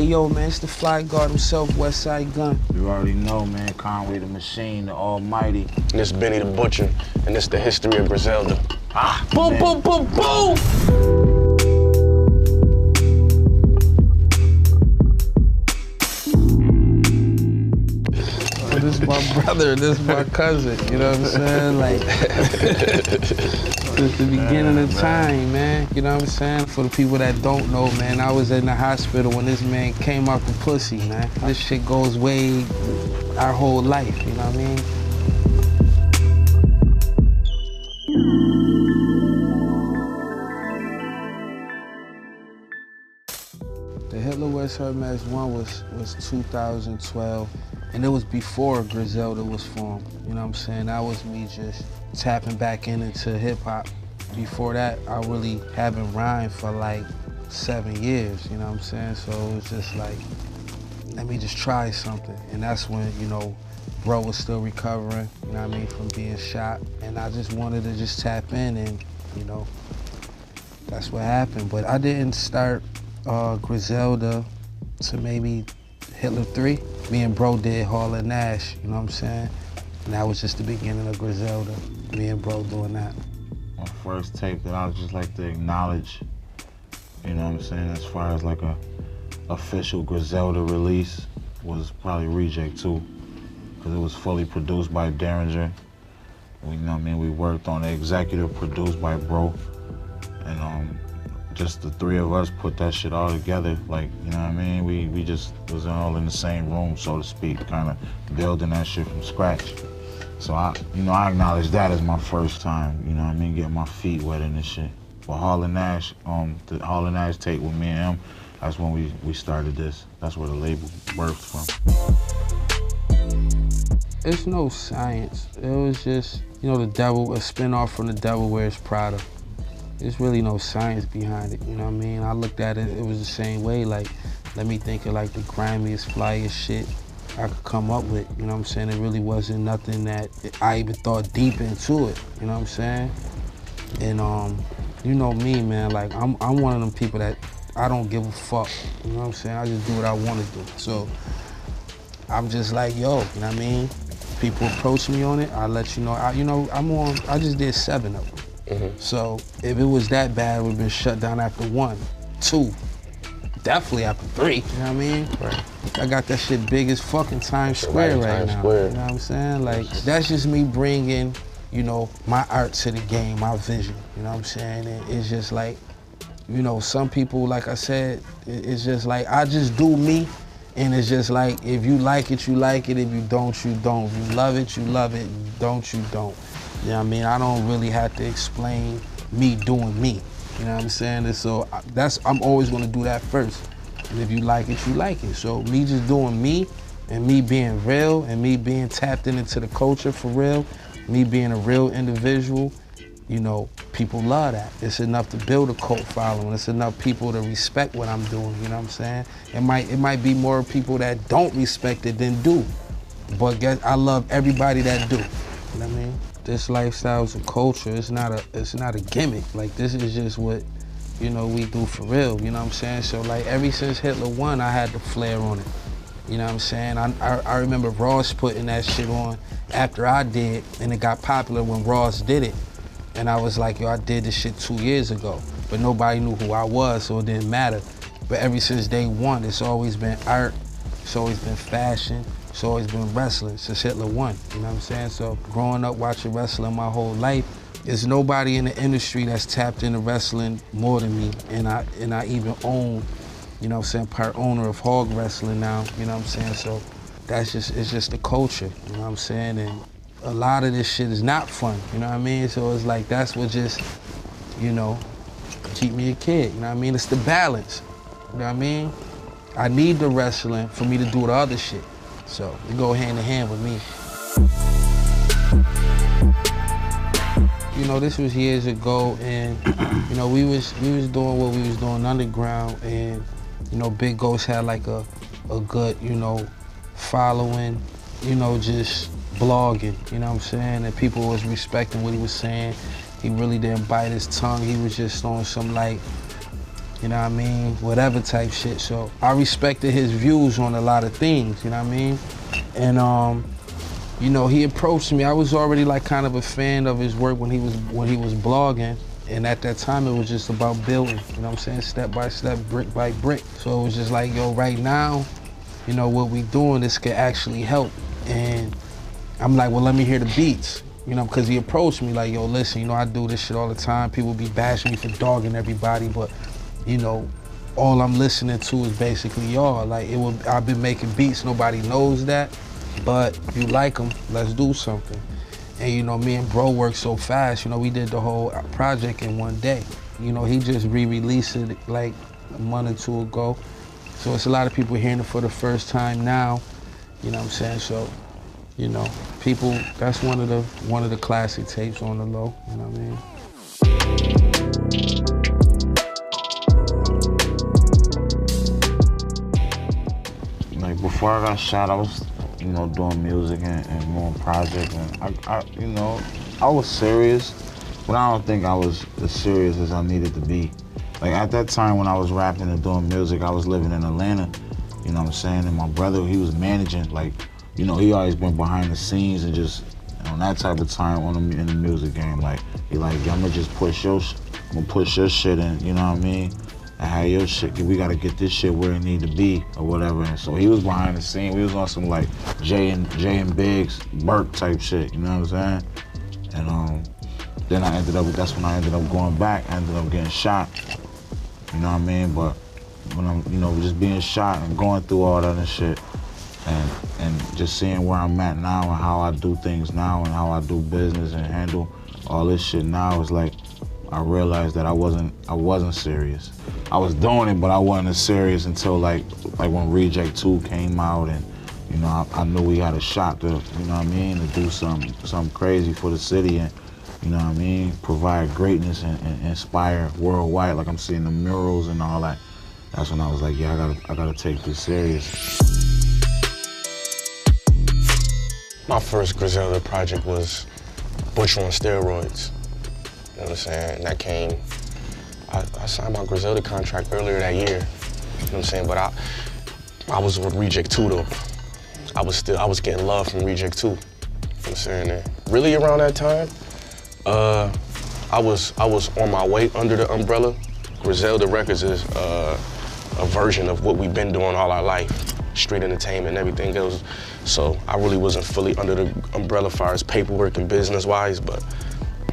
yo, man, it's the fly guard himself, Westside Gunn. You already know, man, Conway the Machine, the Almighty. And this Benny the Butcher, and this the history of Griselda. Ah, boom, boom, boom, boom! This is my brother, this is my cousin, you know what I'm saying? Like, since the beginning of time, man, you know what I'm saying? For the people that don't know, man, I was in the hospital when this man came out the pussy, man. This shit goes way our whole life, you know what I mean? The Hitler West Hermes 1 was 2012, and it was before Griselda was formed. You know what I'm saying? That was me just tapping back into hip hop. Before that, I really haven't rhymed for like 7 years, you know what I'm saying? So it was just like, let me just try something. And that's when, you know, bro was still recovering, you know what I mean, from being shot. And I just wanted to just tap in and, you know, that's what happened. But I didn't start Griselda to maybe Hitler 3. Me and bro did Hall and Nash, you know what I'm saying? And that was just the beginning of Griselda, me and bro doing that. My first tape that I would just like to acknowledge, you know what I'm saying, as far as like a official Griselda release was probably Reject 2, because it was fully produced by Derringer. You know what I mean, we worked on it, executive produced by bro, and just the three of us put that shit all together. Like, you know what I mean? We just was all in the same room, so to speak, kind of building that shit from scratch. So I acknowledge that as my first time, you know what I mean, getting my feet wet in this shit. But Hall and Nash, the Hall and Nash tape with me and him, that's when we started this. That's where the label birthed from. It's no science. It was just, you know, a spin-off from The Devil Wears Prada. There's really no science behind it, you know what I mean? I looked at it, it was the same way, like, let me think of like the grimiest, flyest shit I could come up with, you know what I'm saying? It really wasn't nothing that I even thought deep into it, you know what I'm saying? And you know me, man, like I'm one of them people that I don't give a fuck, you know what I'm saying? I just do what I want to do. So I'm just like, yo, you know what I mean? People approach me on it, I let you know. I just did 7 of them. So if it was that bad, it would have been shut down after 1, 2, definitely after 3, you know what I mean? Right. I got that shit big as fucking Times Square right now, you know what I'm saying? Like, that's just me bringing, you know, my art to the game, my vision, you know what I'm saying? And it's just like, you know, some people, like I said, it's just like, I just do me, and it's just like, if you like it, you like it, if you don't, you don't. If you love it, you love it, you don't, you don't. You know what I mean? I don't really have to explain me doing me. You know what I'm saying? And so I'm always gonna do that first. And if you like it, you like it. So me just doing me, and me being real, and me being tapped into the culture for real, me being a real individual, you know, people love that. It's enough to build a cult following. It's enough people to respect what I'm doing, you know what I'm saying? It might be more people that don't respect it than do. But I love everybody that do. You know what I mean? This lifestyle is a culture. It's not a gimmick. Like, this is just what, you know, we do for real. You know what I'm saying? So like, ever since Hitler 1, I had the flair on it. You know what I'm saying? I remember Ross putting that shit on after I did, and it got popular when Ross did it. And I was like, yo, I did this shit 2 years ago, but nobody knew who I was, so it didn't matter. But ever since day 1, it's always been art, it's always been fashion, it's always been wrestling since Hitler 1, you know what I'm saying? So growing up watching wrestling my whole life, there's nobody in the industry that's tapped into wrestling more than me. And I even own, you know what I'm saying, part owner of Hog Wrestling now, you know what I'm saying? So it's just the culture, you know what I'm saying? And a lot of this shit is not fun, you know what I mean? So it's like, that's what just, you know, keep me a kid, you know what I mean? It's the balance, you know what I mean? I need the wrestling for me to do the other shit. So it go hand in hand with me. You know, this was years ago, and you know, we was doing what we was doing underground, and you know, Big Ghost had like a good, you know, following, you know, just blogging, you know what I'm saying? And people was respecting what he was saying. He really didn't bite his tongue. He was just on some like you know what I mean, whatever type shit. So I respected his views on a lot of things, you know what I mean? And you know, he approached me. I was already like kind of a fan of his work when he was blogging. And at that time, it was just about building, you know what I'm saying? Step by step, brick by brick. So it was just like, yo, right now, you know, what we doing, this could actually help. And I'm like, well, let me hear the beats. You know, because he approached me like, yo, listen, you know, I do this shit all the time. People be bashing me for dogging everybody, but, you know, all I'm listening to is basically y'all. Like, I've been making beats, nobody knows that, but if you like them, let's do something. And, you know, me and bro worked so fast, you know, we did the whole project in one day. You know, he just re-released it like a month or two ago. So it's a lot of people hearing it for the first time now, you know what I'm saying? So, you know, people, that's one of the classic tapes on the low, you know what I mean? Like before I got shot, I was, you know, doing music and more projects, and I, you know, I was serious, but I don't think I was as serious as I needed to be. Like at that time when I was rapping and doing music, I was living in Atlanta, you know what I'm saying? And my brother, he was managing, like, you know, he always been behind the scenes and just on that type of time in the music game. Like, he like, I'm gonna just push your shit in, you know what I mean? And have your shit, we gotta get this shit where it need to be or whatever. And so he was behind the scene. We was on some like Jay and Biggs, Burke type shit, you know what I'm saying? And then that's when I ended up going back. I ended up getting shot, you know what I mean? But when I'm, you know, just being shot and going through all that and shit, and just seeing where I'm at now and how I do things now and how I do business and handle all this shit now, is like, I realized that I wasn't serious. I was doing it, but I wasn't as serious until like when Reject 2 came out, and you know, I knew we had a shot to, you know what I mean, to do something crazy for the city, and you know what I mean, provide greatness and inspire worldwide, like I'm seeing the murals and all that. That's when I was like, yeah, I gotta take this serious. My first Griselda project was Butcher on Steroids. You know what I'm saying? That came, I signed my Griselda contract earlier that year. You know what I'm saying? But I was with Reject 2 though. I was getting love from Reject 2. You know what I'm saying? And really around that time, I was on my way under the umbrella. Griselda Records is a version of what we've been doing all our life. Street entertainment and everything else. So I really wasn't fully under the umbrella as far as paperwork and business-wise, but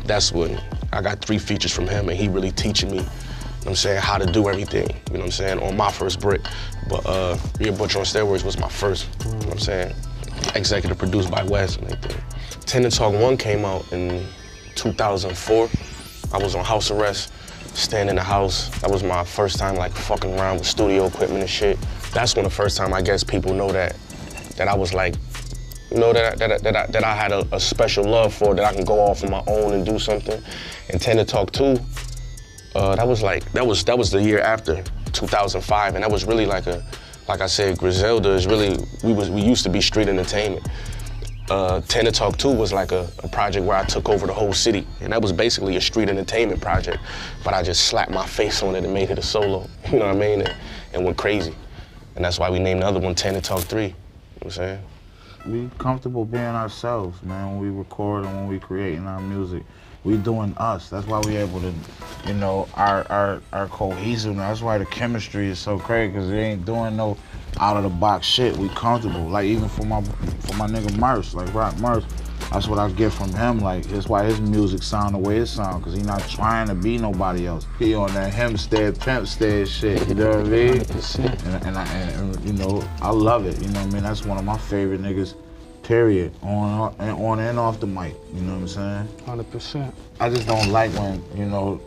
that's when I got 3 features from him, and he really teaching me, you know what I'm saying, how to do everything, you know what I'm saying, on my first brick. But Butcher on Steroids was my first, you know what I'm saying, executive produced by Wes and everything. Tend to Talk 1 came out in 2004. I was on house arrest, staying in the house. That was my first time like fucking around with studio equipment and shit. That's when the first time I guess people know that I was like, you know, that I had a special love for, that I can go off on my own and do something. And Tend to Talk 2, that was the year after, 2005, and that was really like I said, Griselda is really, we used to be street entertainment. Tend to Talk 2 was like a project where I took over the whole city, and that was basically a street entertainment project, but I just slapped my face on it and made it a solo, you know what I mean, and went crazy. And that's why we named the other one Tend to Talk 3, you know what I'm saying? We comfortable being ourselves, man, when we record and when we creating our music. We doing us. That's why we able to, you know, our cohesiveness. That's why the chemistry is so crazy, because it ain't doing no out of the box shit. We comfortable. Like even for my nigga Merce, like Rock Merce, that's what I get from him. Like that's why his music sound the way it sound, because he not trying to be nobody else. He on that Hempstead, Pimpstead shit. You know what I mean? And you know, I love it. You know what I mean? That's one of my favorite niggas. Period. On and off the mic. You know what I'm saying? 100%. I just don't like when, you know,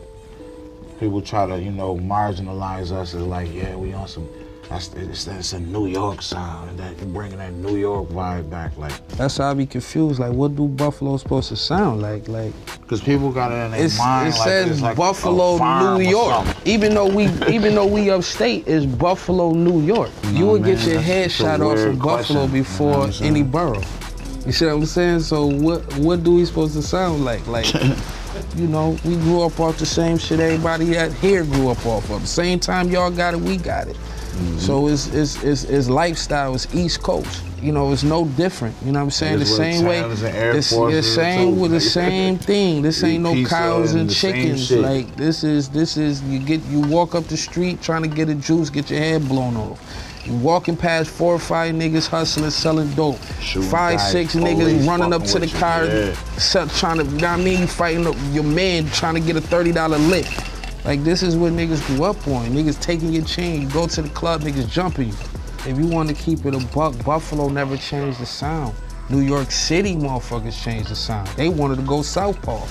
people try to, you know, marginalize us as like, yeah, we on some, it's a New York sound, and that you're bringing that New York vibe back. Like that's how I be confused. Like, what do Buffalo supposed to sound like? Because people got it in their mind. It says like Buffalo, New York. Even though we upstate, it's Buffalo, New York. You would get your head shot off in Buffalo before any borough. You see what I'm saying? So what do we supposed to sound like? Like you know, we grew up off the same shit everybody out here grew up off of. The same time y'all got it, we got it. So it's lifestyle, it's East Coast. You know, it's no different. You know what I'm saying? The same way, it's the same with the same thing. This ain't no cows and chickens. Like this is you walk up the street trying to get a juice, get your head blown off. You walking past 4 or 5 niggas hustling, selling dope. 5, 6 niggas running up to the car, trying to, you know what I mean? You fighting your man trying to get a $30 lick. Like this is what niggas grew up on. Niggas taking your chain, you go to the club, niggas jumping you. If you want to keep it a buck, Buffalo never changed the sound. New York City motherfuckers changed the sound. They wanted to go southpaw.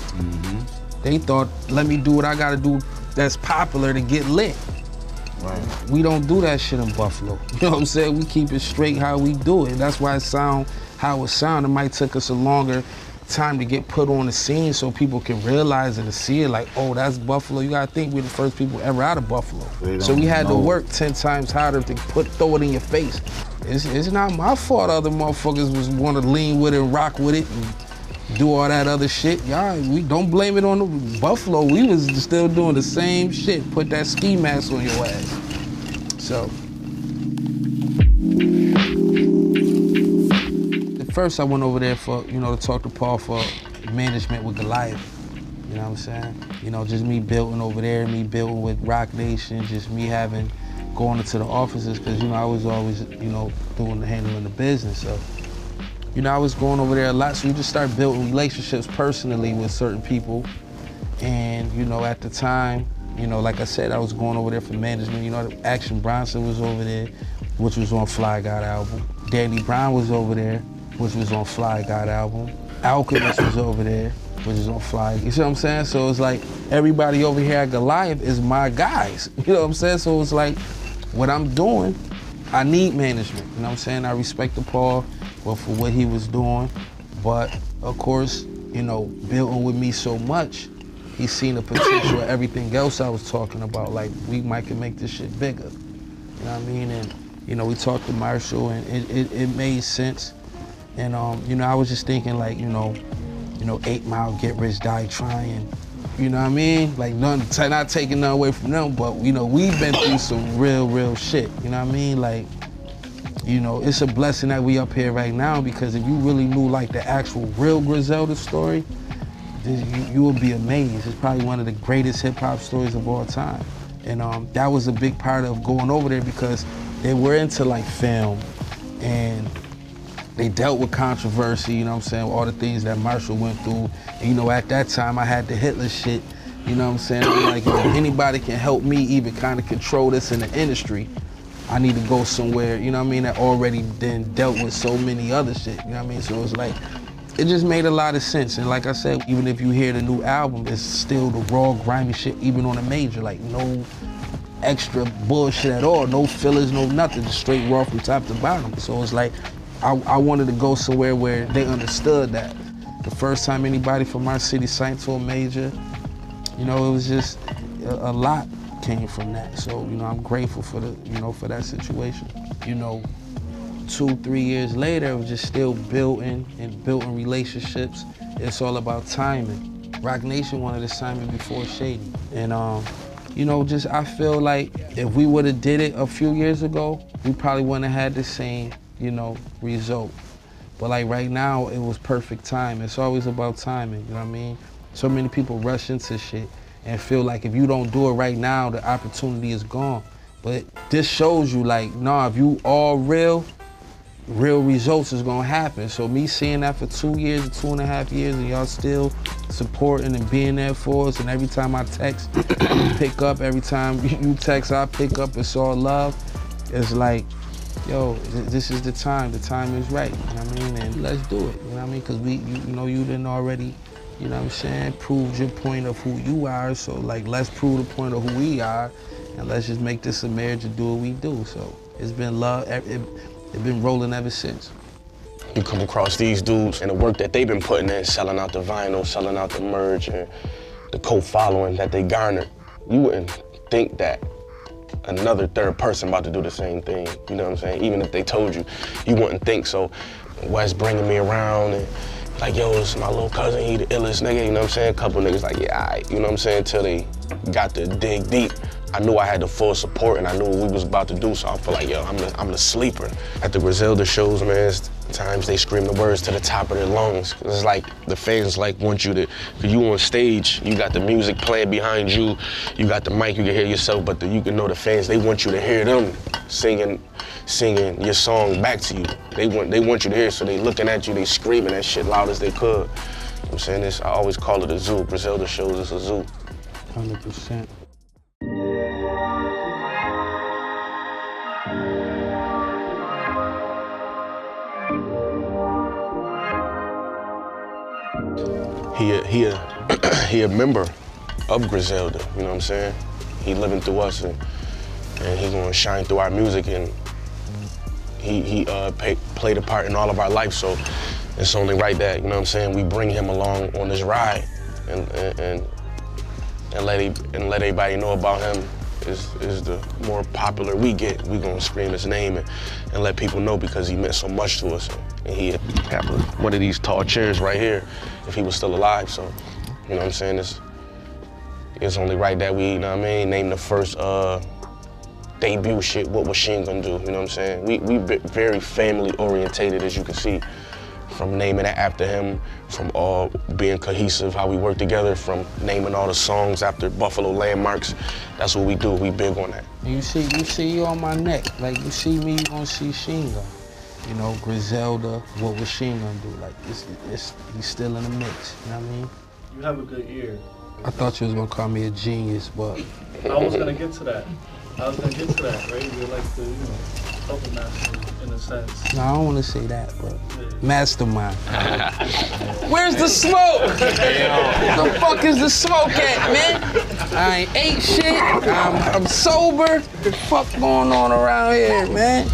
They thought, let me do what I gotta do that's popular to get lit. Right. We don't do that shit in Buffalo. You know what I'm saying? We keep it straight how we do it. That's why it sound how it sound. It might take us a longer time to get put on the scene so people can realize it and see it like, oh, that's Buffalo. You gotta think we're the first people ever out of Buffalo. So we had to work 10 times harder to throw it in your face. It's not my fault other motherfuckers was wanna lean with it and rock with it and do all that other shit. Y'all, we don't blame it on the Buffalo. We was still doing the same shit. Put that ski mask on your ass. So. First, I went over there for, you know, to talk to Paul for management with Goliath. You know what I'm saying? You know, just me building over there, me building with Rock Nation, just me going into the offices, because, you know, I was always, you know, handling the business. So, you know, I was going over there a lot, so we just started building relationships personally with certain people. And, you know, at the time, you know, like I said, I was going over there for management. You know, Action Bronson was over there, which was on Fly God album. Danny Brown was over there, which was on Fly God album. Alchemist was over there, which is on Fly. You see what I'm saying? So it's like everybody over here at Goliath is my guys. You know what I'm saying? So it's like what I'm doing, I need management. You know what I'm saying? I respect the Paul for what he was doing. But of course, you know, building with me so much, he's seen the potential of everything else I was talking about. Like we might can make this shit bigger. You know what I mean? And you know, we talked to Marshall and it made sense. And you know, I was just thinking like, you know, 8 Mile, get rich, die trying. You know what I mean? Like not taking nothing away from them, but you know, we've been through some real shit. You know what I mean? Like, you know, it's a blessing that we up here right now, because if you really knew like the actual real Griselda story, you would be amazed. It's probably one of the greatest hip hop stories of all time. And that was a big part of going over there, because they were into like film and they dealt with controversy, you know what I'm saying, all the things that Marshall went through. And, you know, at that time I had the Hitler shit, you know what I'm saying? I'm like, if anybody can help me even kind of control this in the industry, I need to go somewhere, you know what I mean, that already then dealt with so many other shit, you know what I mean? So it's like, it just made a lot of sense. And like I said, even if you hear the new album, it's still the raw, grimy shit, even on a major, like no extra bullshit at all, no fillers, no nothing, just straight raw from top to bottom. So it's like, I wanted to go somewhere where they understood that. The first time anybody from our city signed to a major, you know, it was just a lot came from that. So, you know, I'm grateful for for that situation. You know, 2, 3 years later, it was just still building relationships. It's all about timing. Rock Nation wanted to sign me before Shady. And you know, just I feel like if we would have did it a few years ago, we probably wouldn't have had the same, you know, result. But like right now, it was perfect time. It's always about timing, you know what I mean? So many people rush into shit and feel like if you don't do it right now, the opportunity is gone. But this shows you like, nah, if you all real results is gonna happen. So me seeing that for 2 years, 2.5 years, and y'all still supporting and being there for us, and every time I text, you pick up, every time you text, I pick up, it's all love. It's like, yo, this is the time is right, you know what I mean? And let's do it, you know what I mean? Because you didn't already, you know what I'm saying, proved your point of who you are, so like, let's prove the point of who we are, and let's just make this a marriage and do what we do. So it's been love, it's been rolling ever since. You come across these dudes and the work that they've been putting in, selling out the vinyl, selling out the merch, and the co-following that they garnered, you wouldn't think that another third person about to do the same thing, you know what I'm saying? Even if they told you, you wouldn't think so. Wes bringing me around and like, yo, it's my little cousin, he the illest nigga, you know what I'm saying? A couple niggas like, yeah, all right, you know what I'm saying? Until they got to dig deep. I knew I had the full support and I knew what we was about to do, so I feel like, yo, I'm the sleeper. At the Griselda shows, man, times they scream the words to the top of their lungs. It's like the fans like want you to, cause you on stage, you got the music playing behind you, you got the mic, you can hear yourself, but you can know the fans, they want you to hear them singing your song back to you. They want you to hear, so they looking at you, they screaming that shit loud as they could. You know what I'm saying? I always call it a zoo. Griselda shows it's a zoo. 100%. He a member of Griselda, you know what I'm saying? He living through us and he gonna shine through our music, and he played a part in all of our life, so it's only right that, you know what I'm saying, we bring him along on this ride and let everybody know about him. Is the more popular we get, we gonna scream his name and let people know, because he meant so much to us. And he had one of these tall chairs right here if he was still alive. So, you know what I'm saying? It's only right that we, you know what I mean, name the first debut shit, What Was Sheen Gonna Do, you know what I'm saying? We very family orientated, as you can see, from naming it after him, from all being cohesive, how we work together, from naming all the songs after Buffalo landmarks. That's what we do, we big on that. You see you on my neck. Like, you see me, you gonna see Sheen Gun. You know, Griselda, What Was Sheen Gonna Do? Like, he's still in the mix, you know what I mean? You have a good ear. I thought you was gonna call me a genius, but... I was gonna get to that. Right? You're like the, you know, puppet master in a sense. No, I don't wanna say that, but mastermind. Where's the smoke? The fuck is the smoke at, man? I ain't ate shit, I'm sober. What the fuck going on around here, man?